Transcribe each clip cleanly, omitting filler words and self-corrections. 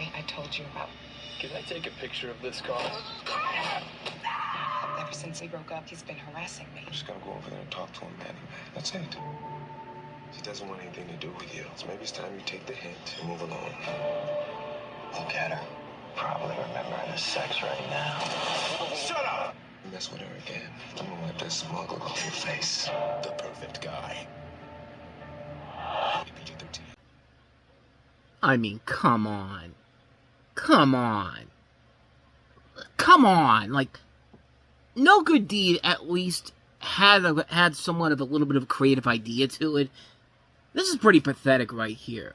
guy I told you about. Can I take a picture of this car? Ever since we broke up, he's been harassing me. I'm just gonna go over there and talk to him, man. That's it. He doesn't want anything to do with you. So maybe it's time you take the hint and move along. Look at her. Probably remembering the sex right now. Shut up! Mess with her again. I'm gonna wipe that smug look off your face. The perfect guy. PG-13. I mean, come on. Come on. Come on. Like, No Good Deed at least had somewhat of a little bit of a creative idea to it. This is pretty pathetic right here.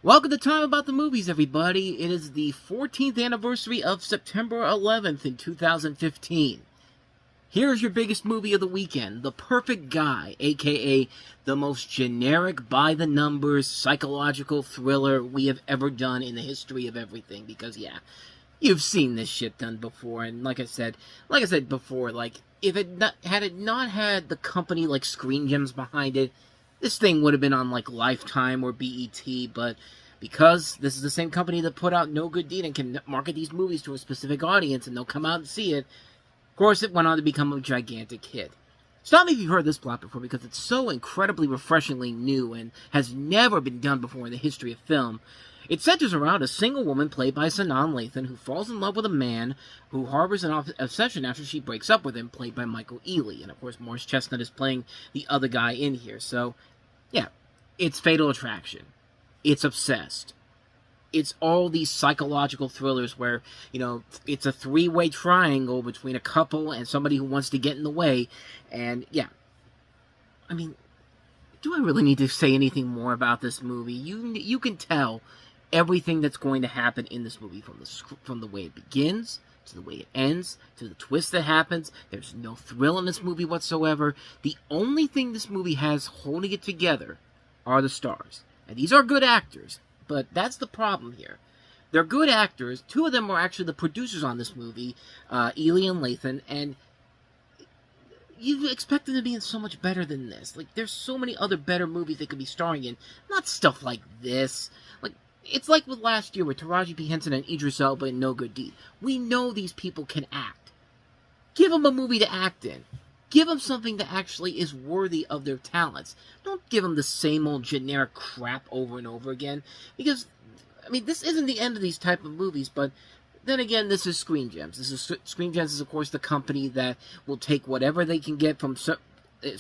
Welcome to Time About the Movies, everybody. It is the 14th anniversary of September 11th in 2015. Here's your biggest movie of the weekend, The Perfect Guy, aka the most generic, by-the-numbers, psychological thriller we have ever done in the history of everything. Because, yeah, you've seen this shit done before, and like I said before, like, if it not had the company like Screen Gems behind it, this thing would have been on like Lifetime or BET, but because this is the same company that put out No Good Deed and can market these movies to a specific audience and they'll come out and see it, of course it went on to become a gigantic hit. Stop me if you've heard this plot before, because it's so incredibly refreshingly new and has never been done before in the history of film. It centers around a single woman played by Sanaa Lathan who falls in love with a man who harbors an obsession after she breaks up with him, played by Michael Ealy. And of course, Morris Chestnut is playing the other guy in here. So, yeah, it's Fatal Attraction. It's Obsessed. It's all these psychological thrillers where, you know, it's a three-way triangle between a couple and somebody who wants to get in the way. And, yeah, I mean, do I really need to say anything more about this movie? You can tell everything that's going to happen in this movie, from the way it begins, to the way it ends, to the twist that happens. There's no thrill in this movie whatsoever. The only thing this movie has holding it together are the stars. And these are good actors, but that's the problem here. They're good actors. Two of them are actually the producers on this movie, Ealy and Lathan, and you expect them to be in so much better than this. Like, there's so many other better movies they could be starring in. Not stuff like this. Like, it's like with last year with Taraji P. Henson and Idris Elba in No Good Deed. We know these people can act. Give them a movie to act in. Give them something that actually is worthy of their talents. Don't give them the same old generic crap over and over again. Because, I mean, this isn't the end of these type of movies, but then again, this is Screen Gems. Screen Gems is, of course, the company that will take whatever they can get from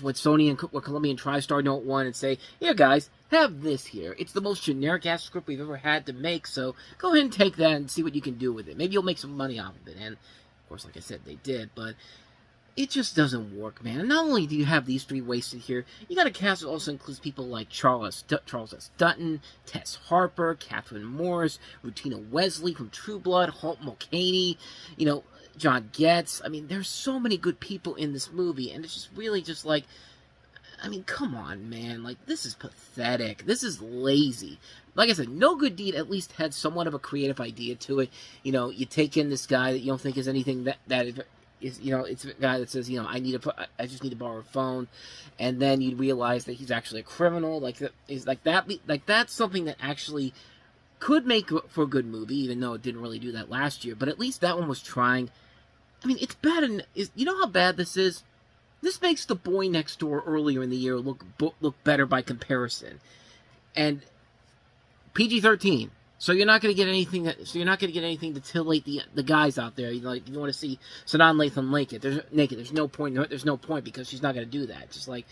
what Sony and what Columbia and TriStar don't want and say, here, guys, have this here. It's the most generic-ass script we've ever had to make, so go ahead and take that and see what you can do with it. Maybe you'll make some money off of it. And, of course, like I said, they did, but it just doesn't work, man. And not only do you have these three wasted here, you got a cast that also includes people like Charles S. Dutton, Tess Harper, Catherine Morris, Rutina Wesley from True Blood, Holt Mulcahy, you know, John Getz. I mean, there's so many good people in this movie, and it's just really just like, I mean, come on, man. Like, this is pathetic. This is lazy. Like I said, No Good Deed at least had somewhat of a creative idea to it. You know, you take in this guy that you don't think is anything that is, you know, it's a guy that says, you know, I just need to borrow a phone, and then you realize that he's actually a criminal. That's something that actually could make for a good movie, even though it didn't really do that last year. But at least that one was trying. I mean, it's bad. You know how bad this is? This makes The Boy Next Door earlier in the year look better by comparison, and PG-13. So you're not going to get anything. To titillate the guys out there. You know, like, you want to see Sanaa Lathan naked. There's no point. There's no point, because she's not going to do that. Just like,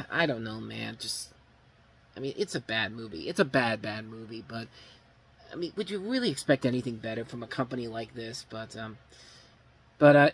I don't know, man. Just, I mean, it's a bad movie. It's a bad movie. But I mean, would you really expect anything better from a company like this? I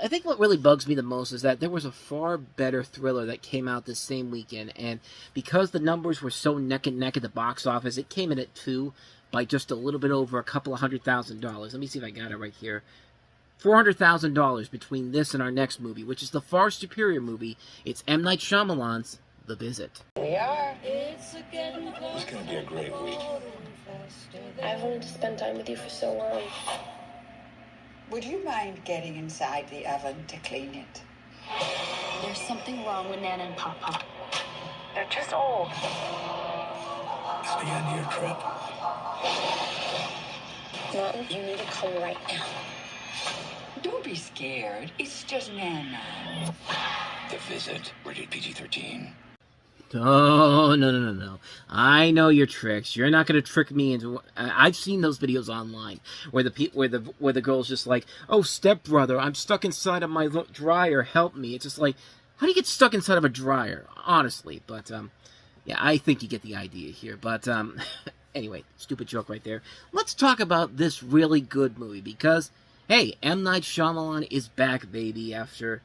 think what really bugs me the most is that there was a far better thriller that came out this same weekend, and because the numbers were so neck and neck at the box office, it came in at 2 by just a little bit over a couple of $100,000. Let me see if I got it right here. $400,000 between this and our next movie, which is the far superior movie. It's M. Night Shyamalan's The Visit. We are. It's gonna be a great week. I've wanted to spend time with you for so long. Would you mind getting inside the oven to clean it? There's something wrong with Nana and Papa. They're just old. It's the end of your trip. Mom, you need to come right now. Don't be scared. It's just Nana. The Visit, rated PG-13. Oh, no. I know your tricks. You're not going to trick me into... I've seen those videos online where the girl's just like, oh, stepbrother, I'm stuck inside of my dryer, help me. It's just like, how do you get stuck inside of a dryer? Honestly, but, yeah, I think you get the idea here. But, anyway, stupid joke right there. Let's talk about this really good movie because, hey, M. Night Shyamalan is back, baby, after...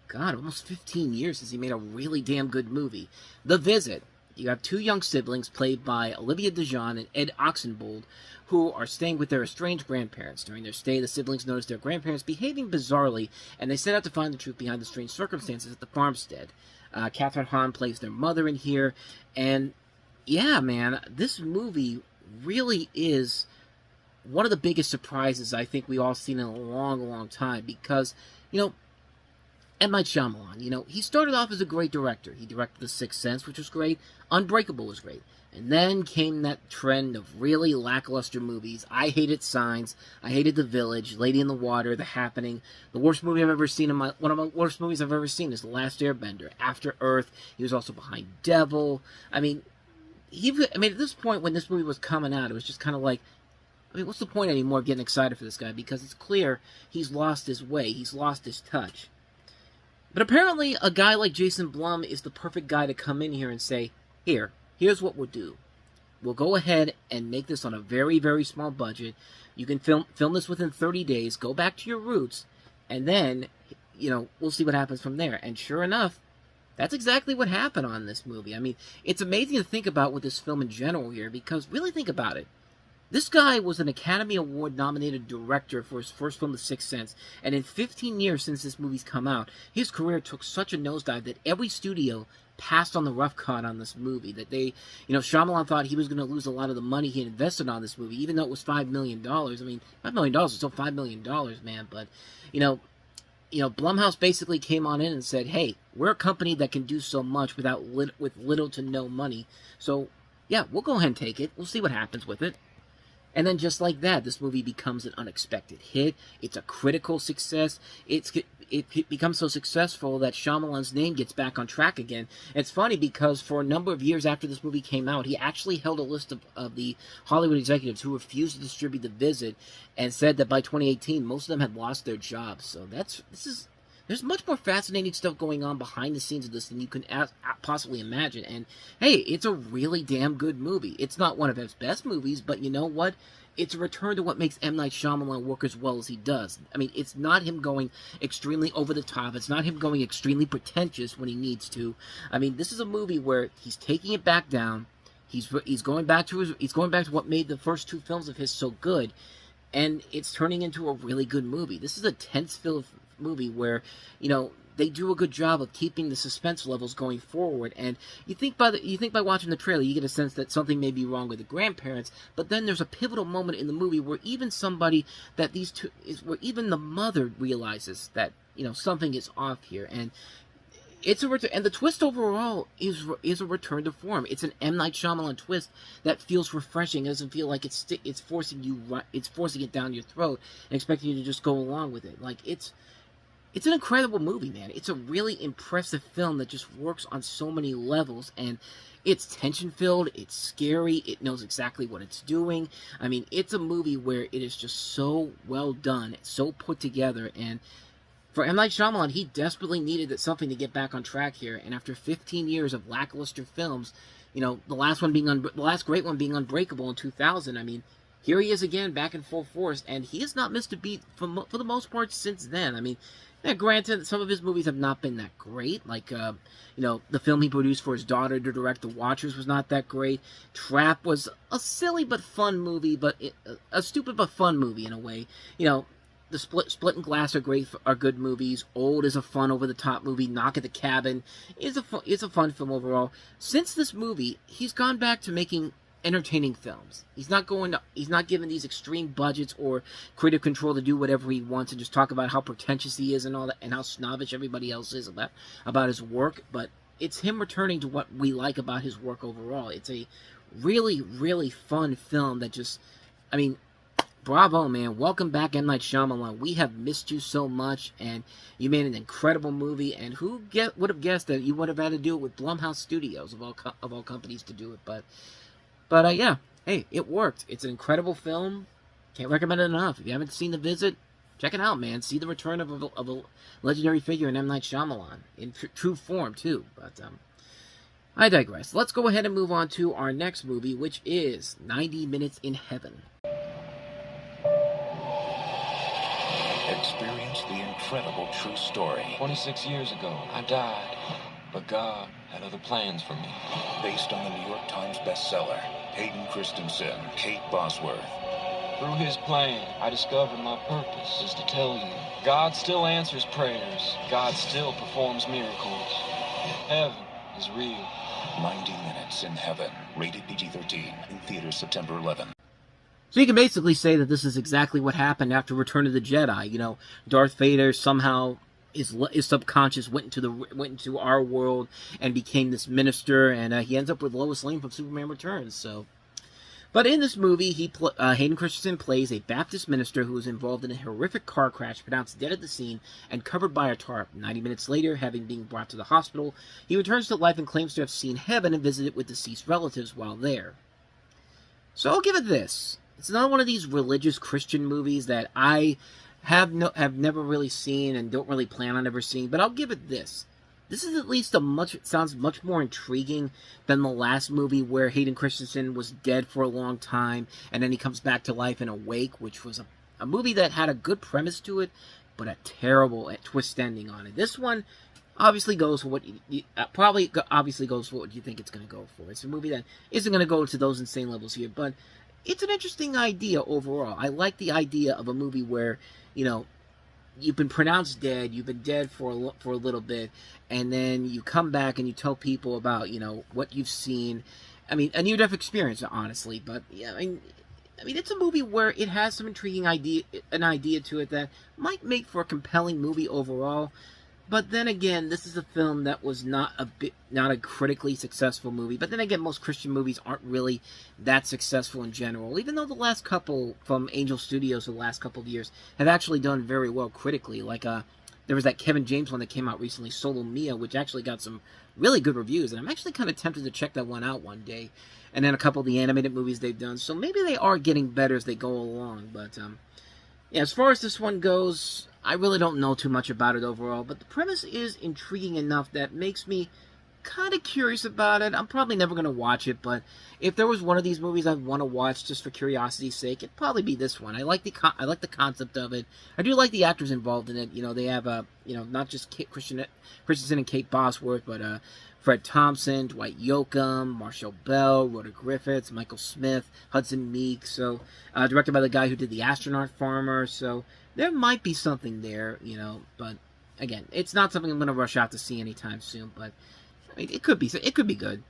God, almost 15 years since he made a really damn good movie. The Visit. You have two young siblings played by Olivia DeJonge and Ed Oxenbould who are staying with their estranged grandparents. During their stay, the siblings notice their grandparents behaving bizarrely, and they set out to find the truth behind the strange circumstances at the farmstead. Catherine Hahn plays their mother in here, and yeah, man, this movie really is one of the biggest surprises I think we all seen in a long, long time because, you know, M. Night Shyamalan, you know, he started off as a great director. He directed The Sixth Sense, which was great. Unbreakable was great. And then came that trend of really lackluster movies. I hated Signs. I hated The Village, Lady in the Water, The Happening. The worst movie I've ever seen one of my worst movies I've ever seen is The Last Airbender. After Earth. He was also behind Devil. I mean, at this point when this movie was coming out, it was just kind of like, I mean, what's the point anymore of getting excited for this guy? Because it's clear he's lost his way. He's lost his touch. But apparently, a guy like Jason Blum is the perfect guy to come in here and say, here's what we'll do. We'll go ahead and make this on a very, very small budget. You can film this within 30 days, go back to your roots, and then, you know, we'll see what happens from there. And sure enough, that's exactly what happened on this movie. I mean, it's amazing to think about with this film in general here, because really think about it. This guy was an Academy Award-nominated director for his first film, The Sixth Sense, and in 15 years since this movie's come out, his career took such a nosedive that every studio passed on the rough cut on this movie. That they, you know, Shyamalan thought he was going to lose a lot of the money he had invested on this movie, even though it was $5 million. I mean, $5 million is still $5 million, man, but, you know, Blumhouse basically came on in and said, hey, we're a company that can do so much with little to no money, so, yeah, we'll go ahead and take it. We'll see what happens with it. And then just like that, this movie becomes an unexpected hit. It's a critical success. It becomes so successful that Shyamalan's name gets back on track again. And it's funny because for a number of years after this movie came out, he actually held a list of the Hollywood executives who refused to distribute The Visit and said that by 2018, most of them had lost their jobs. So there's much more fascinating stuff going on behind the scenes of this than you can possibly imagine. And, hey, it's a really damn good movie. It's not one of his best movies, but you know what? It's a return to what makes M. Night Shyamalan work as well as he does. I mean, it's not him going extremely over the top. It's not him going extremely pretentious when he needs to. I mean, this is a movie where he's taking it back down. He's going back to what made the first two films of his so good, and it's turning into a really good movie. This is a tense-filled movie where, you know, they do a good job of keeping the suspense levels going forward, and you think by watching the trailer you get a sense that something may be wrong with the grandparents, but then there's a pivotal moment in the movie where even even the mother realizes that, you know, something is off here, and and the twist overall is a return to form. It's an M. Night Shyamalan twist that feels refreshing. It doesn't feel like it's forcing it down your throat and expecting you to just go along with it. Like, it's an incredible movie, man. It's a really impressive film that just works on so many levels, and it's tension-filled, it's scary, it knows exactly what it's doing. I mean, it's a movie where it is just so well done, so put together, and for M. Night Shyamalan, he desperately needed something to get back on track here, and after 15 years of lackluster films, you know, the last great one being Unbreakable in 2000, I mean, here he is again, back in full force, and he has not missed a beat for the most part since then. I mean, now, granted, some of his movies have not been that great. Like, you know, the film he produced for his daughter to direct, The Watchers, was not that great. Trap was a silly but fun movie, but a stupid but fun movie in a way. You know, the Split and Glass are good movies. Old is a fun, over-the-top movie. Knock at the Cabin is a fun film overall. Since this movie, he's gone back to making entertaining films. He's not given these extreme budgets or creative control to do whatever he wants and just talk about how pretentious he is and all that, and how snobbish everybody else is about his work. But it's him returning to what we like about his work overall. It's a really, really fun film that just, I mean, bravo, man. Welcome back, M. Night Shyamalan. We have missed you so much, and you made an incredible movie, and who would have guessed that you would have had to do it with Blumhouse Studios, of all companies to do it, but yeah, hey, it worked. It's an incredible film. Can't recommend it enough. If you haven't seen The Visit, check it out, man. See the return of a legendary figure in M. Night Shyamalan, in true form, too, but, I digress. Let's go ahead and move on to our next movie, which is 90 Minutes in Heaven. Experience the incredible true story. 26 years ago, I died, but God had other plans for me. Based on the New York Times bestseller, Hayden Christensen, Kate Bosworth. Through his plan, I discovered my purpose is to tell you, God still answers prayers. God still performs miracles. Heaven is real. 90 Minutes in Heaven. Rated PG-13. In theaters September 11th. So you can basically say that this is exactly what happened after Return of the Jedi. You know, Darth Vader somehow, his subconscious went into our world and became this minister, and he ends up with Lois Lane from Superman Returns. So, but in this movie, Hayden Christensen plays a Baptist minister who is involved in a horrific car crash, pronounced dead at the scene, and covered by a tarp. 90 minutes later, having been brought to the hospital, he returns to life and claims to have seen heaven and visited with deceased relatives while there. So I'll give it this. It's not one of these religious Christian movies that I have never really seen and don't really plan on ever seeing, but I'll give it this. This is at least sounds much more intriguing than the last movie where Hayden Christensen was dead for a long time and then he comes back to life in Awake, which was a movie that had a good premise to it, but a terrible twist ending on it. This one obviously goes for what obviously goes for what you think it's going to go for. It's a movie that isn't going to go to those insane levels here, but it's an interesting idea overall. I like the idea of a movie where, you know, you've been pronounced dead, you've been dead for a little bit, and then you come back and you tell people about, you know, what you've seen. I mean, a near-death experience, honestly, but yeah, I mean, it's a movie where it has some intriguing idea to it that might make for a compelling movie overall. But then again, this is a film that was not a critically successful movie. But then again, most Christian movies aren't really that successful in general. Even though the last couple from Angel Studios, the last couple of years, have actually done very well critically. Like there was that Kevin James one that came out recently, Solo Mia, which actually got some really good reviews. And I'm actually kind of tempted to check that one out one day. And then a couple of the animated movies they've done. So maybe they are getting better as they go along. But yeah, as far as this one goes, I really don't know too much about it overall, but the premise is intriguing enough that makes me kind of curious about it. I'm probably never going to watch it, but if there was one of these movies I'd want to watch just for curiosity's sake, it'd probably be this one. I like the concept of it. I do like the actors involved in it. You know, they have you know, not just Christensen and Kate Bosworth, but Fred Thompson, Dwight Yoakam, Marshall Bell, Rhoda Griffiths, Michael Smith, Hudson Meeks. So directed by the guy who did The Astronaut Farmer. So there might be something there, you know, but again, it's not something I'm going to rush out to see anytime soon, but I mean, it could be good.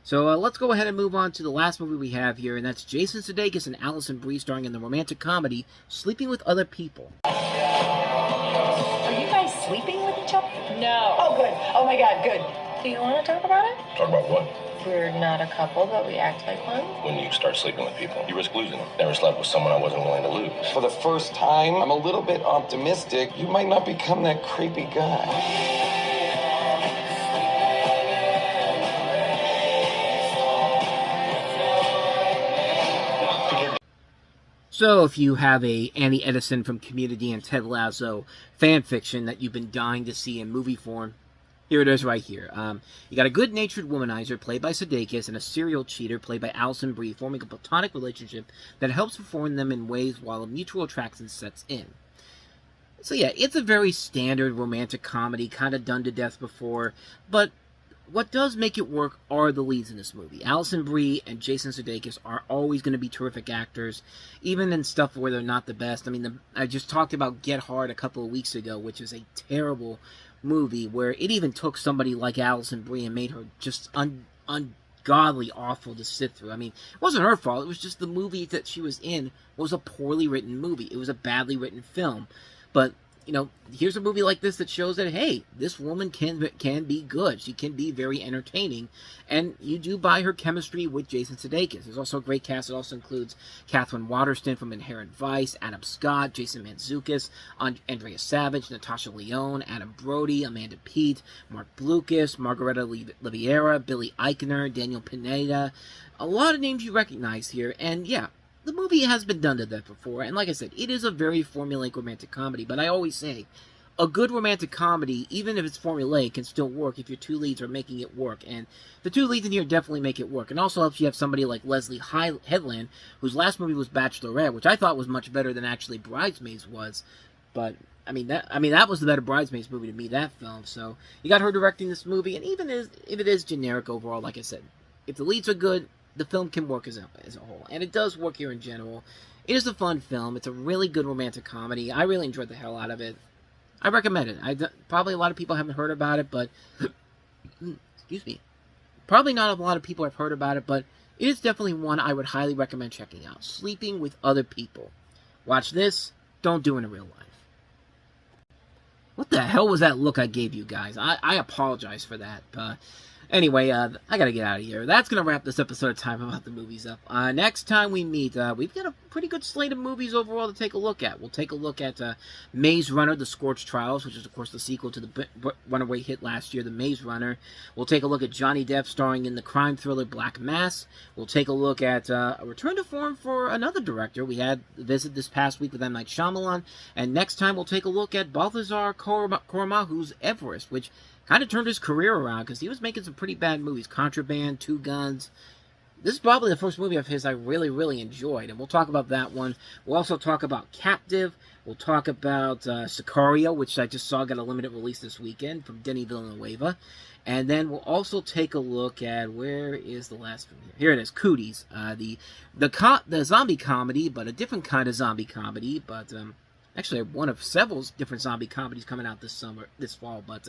So let's go ahead and move on to the last movie we have here, and that's Jason Sudeikis and Alison Brie starring in the romantic comedy Sleeping with Other People. Are you guys sleeping with each other? No. Oh, good. Oh, my God, good. Do you want to talk about it? Talk about what? We're not a couple, but we act like one. When you start sleeping with people, you risk losing them. Never slept with someone I wasn't willing to lose. For the first time, I'm a little bit optimistic. You might not become that creepy guy. So if you have a Annie Edison from Community and Ted Lasso fan fiction that you've been dying to see in movie form, here it is right here. You got a good-natured womanizer played by Sudeikis and a serial cheater played by Alison Brie forming a platonic relationship that helps reform them in ways while a mutual attraction sets in. So yeah, it's a very standard romantic comedy, kind of done to death before, but what does make it work are the leads in this movie. Alison Brie and Jason Sudeikis are always going to be terrific actors, even in stuff where they're not the best. I mean, I just talked about Get Hard a couple of weeks ago, which is a terrible movie where it even took somebody like Alison Brie and made her just ungodly awful to sit through. I mean, it wasn't her fault. It was just the movie that she was in was a poorly written movie. It was a badly written film. But you know, here's a movie like this that shows that, hey, this woman can be good. She can be very entertaining. And you do buy her chemistry with Jason Sudeikis. There's also a great cast. It also includes Catherine Waterston from Inherent Vice, Adam Scott, Jason Mantzoukas, Andrea Savage, Natasha Lyonne, Adam Brody, Amanda Peet, Mark Blucas, Margareta Liviera, Billy Eichner, Daniel Pineda. A lot of names you recognize here. And yeah, the movie has been done to death before, and like I said, it is a very formulaic romantic comedy, but I always say, a good romantic comedy, even if it's formulaic, can still work if your two leads are making it work, and the two leads in here definitely make it work. And also helps you have somebody like Leslie Headland, whose last movie was Bachelorette, which I thought was much better than actually Bridesmaids was, but that was the better Bridesmaids movie to me, that film. So you got her directing this movie, and even if it is generic overall, like I said, if the leads are good, the film can work as a whole, and it does work here in general. It is a fun film. It's a really good romantic comedy. I really enjoyed the hell out of it. I recommend it. Probably a lot of people haven't heard about it, but excuse me. Probably not a lot of people have heard about it, but it is definitely one I would highly recommend checking out. Sleeping with Other People. Watch this. Don't do it in real life. What the hell was that look I gave you guys? I apologize for that. Anyway, I gotta get out of here. That's gonna wrap this episode of Time About the Movies up. Next time we meet, we've got a pretty good slate of movies overall to take a look at. We'll take a look at Maze Runner, The Scorched Trials, which is, of course, the sequel to the runaway hit last year, The Maze Runner. We'll take a look at Johnny Depp starring in the crime thriller Black Mass. We'll take a look at a return to form for another director. We had a visit this past week with M. Night Shyamalan. And next time we'll take a look at Balthazar Koramahu's Everest, which kind of turned his career around because he was making some pretty bad movies. Contraband, Two Guns. This is probably the first movie of his I really, really enjoyed, and we'll talk about that one. We'll also talk about Captive. We'll talk about Sicario, which I just saw got a limited release this weekend from Denis Villeneuve. And then we'll also take a look at, where is the last one here? Here it is, Cooties. The zombie comedy, but a different kind of zombie comedy, but actually one of several different zombie comedies coming out this fall, but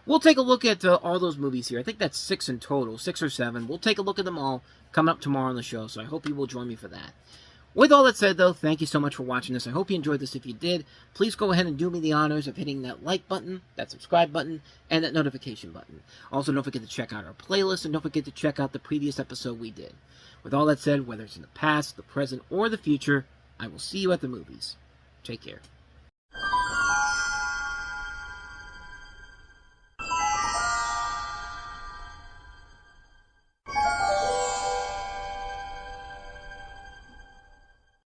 we'll take a look at all those movies here. I think that's 6 in total, 6 or 7. We'll take a look at them all coming up tomorrow on the show, so I hope you will join me for that. With all that said, though, thank you so much for watching this. I hope you enjoyed this. If you did, please go ahead and do me the honors of hitting that like button, that subscribe button, and that notification button. Also, don't forget to check out our playlist, and don't forget to check out the previous episode we did. With all that said, whether it's in the past, the present, or the future, I will see you at the movies. Take care.